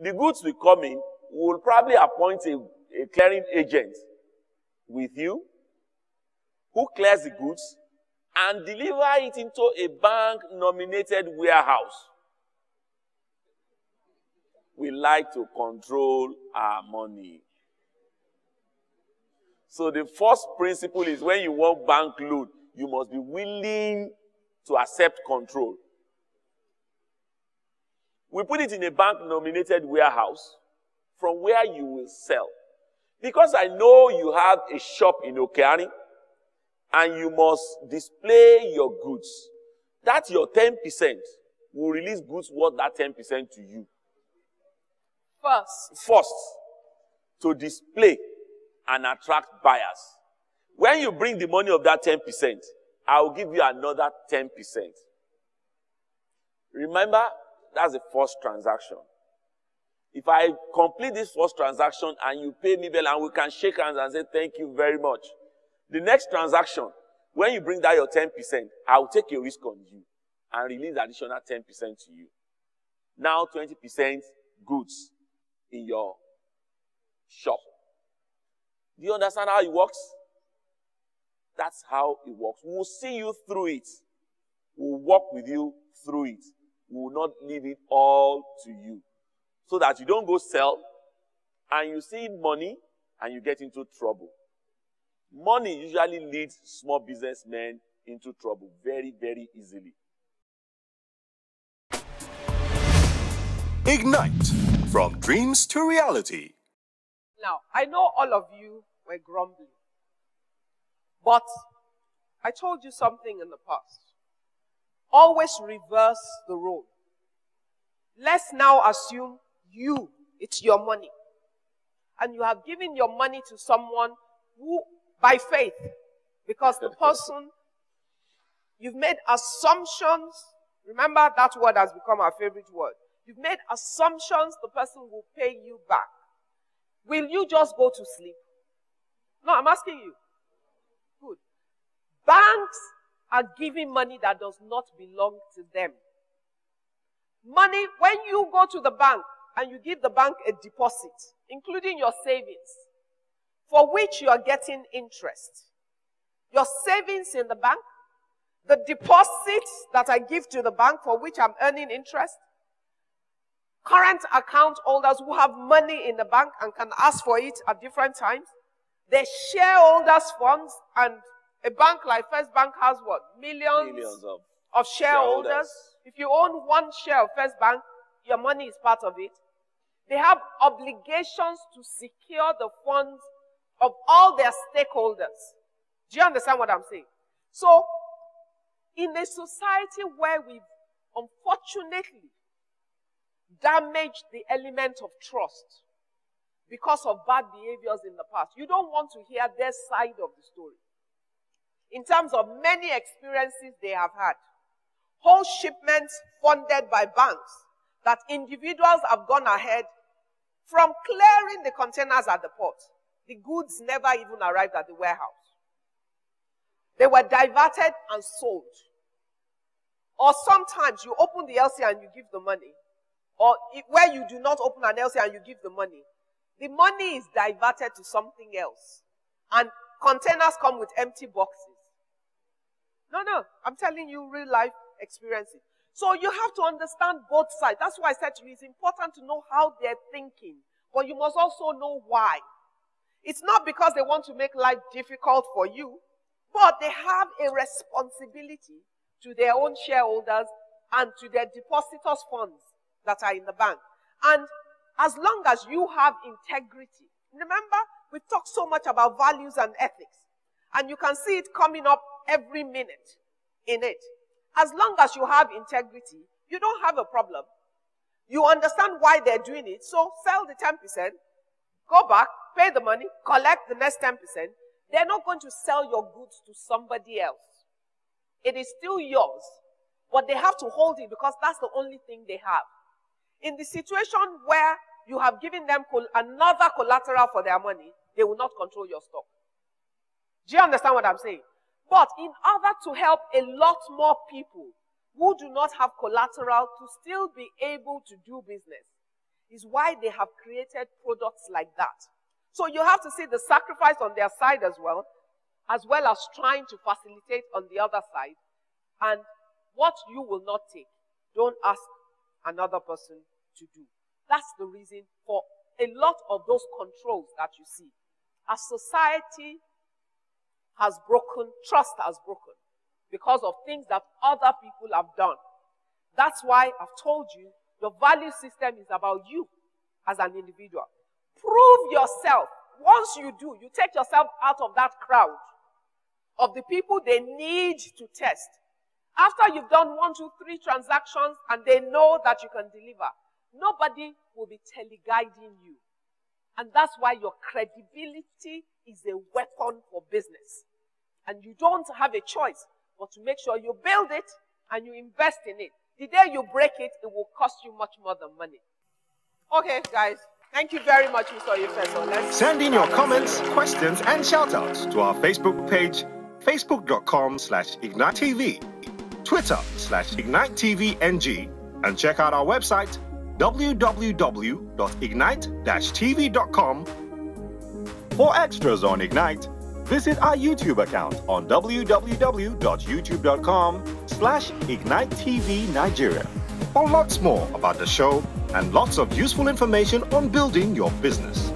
The goods will come in. We will probably appoint a clearing agent with you who clears the goods and deliver it into a bank-nominated warehouse. We like to control our money. So the first principle is when you want bank loan, you must be willing to accept control. We put it in a bank-nominated warehouse from where you will sell. Because I know you have a shop in Okeani and you must display your goods. That's your 10%. Will release goods worth that 10% to you. First, to display and attract buyers. When you bring the money of that 10%, I will give you another 10%. Remember, that's the first transaction. If I complete this first transaction and you pay me well and we can shake hands and say thank you very much. The next transaction, when you bring that your 10%, I will take a risk on you and release additional 10% to you. Now 20% goods in your shop. Do you understand how it works? That's how it works. We'll see you through it. We'll walk with you through it. We will not leave it all to you. So that you don't go sell and you see money and you get into trouble. Money usually leads small businessmen into trouble very, very easily. Ignite, from dreams to reality. Now, I know all of you were grumbling. But I told you something in the past. Always reverse the role. Let's now assume it's your money. And you have given your money to someone who, by faith, because the person, you've made assumptions. Remember, that word has become our favorite word. You've made assumptions the person will pay you back. Will you just go to sleep? No, I'm asking you. Good. Banks are giving money that does not belong to them. Money, when you go to the bank and you give the bank a deposit, including your savings, for which you are getting interest. Your savings in the bank, the deposits that I give to the bank for which I'm earning interest, current account holders who have money in the bank and can ask for it at different times, the shareholders' funds, and a bank like First Bank has what? Millions of shareholders. If you own one share of First Bank, your money is part of it. They have obligations to secure the funds of all their stakeholders. Do you understand what I'm saying? So, in a society where we've unfortunately damaged the element of trust because of bad behaviors in the past, you don't want to hear their side of the story. In terms of many experiences they have had, whole shipments funded by banks that individuals have gone ahead from clearing the containers at the port. The goods never even arrived at the warehouse. They were diverted and sold. Or sometimes you open the LC and you give the money. Or where you do not open an LC and you give the money is diverted to something else. And containers come with empty boxes. No, I'm telling you real life experiences. So you have to understand both sides. That's why I said to you, it's important to know how they're thinking. But you must also know why. It's not because they want to make life difficult for you, but they have a responsibility to their own shareholders and to their depositors' funds that are in the bank. And as long as you have integrity, remember, we've talked so much about values and ethics, and you can see it coming up every minute in it. As long as you have integrity, you don't have a problem. You understand why they're doing it, so sell the 10%, go back, pay the money, collect the next 10%. They're not going to sell your goods to somebody else. It is still yours, but they have to hold it because that's the only thing they have. In the situation where you have given them another collateral for their money, they will not control your stock. Do you understand what I'm saying? But in order to help a lot more people who do not have collateral to still be able to do business, is why they have created products like that. So you have to see the sacrifice on their side as well as trying to facilitate on the other side. And what you will not take, don't ask another person to do. That's the reason for a lot of those controls that you see. As society has broken, trust has broken because of things that other people have done. That's why I've told you the value system is about you as an individual. Prove yourself. Once you do, you take yourself out of that crowd of the people they need to test. After you've done 1, 2, 3 transactions and they know that you can deliver, nobody will be teleguiding you. And that's why your credibility is a weapon for business. And you don't have a choice but to make sure you build it and you invest in it. The day you break it, it will cost you much more than money. Okay, guys. Thank you very much, Mr. Oyefeso. Send in your comments, questions, and shoutouts to our Facebook page, facebook.com/IgniteTV, Twitter/IgniteTVNG, and check out our website, www.ignite-tv.com. For extras on Ignite, visit our YouTube account on www.youtube.com/IgniteTV Nigeria for lots more about the show and lots of useful information on building your business.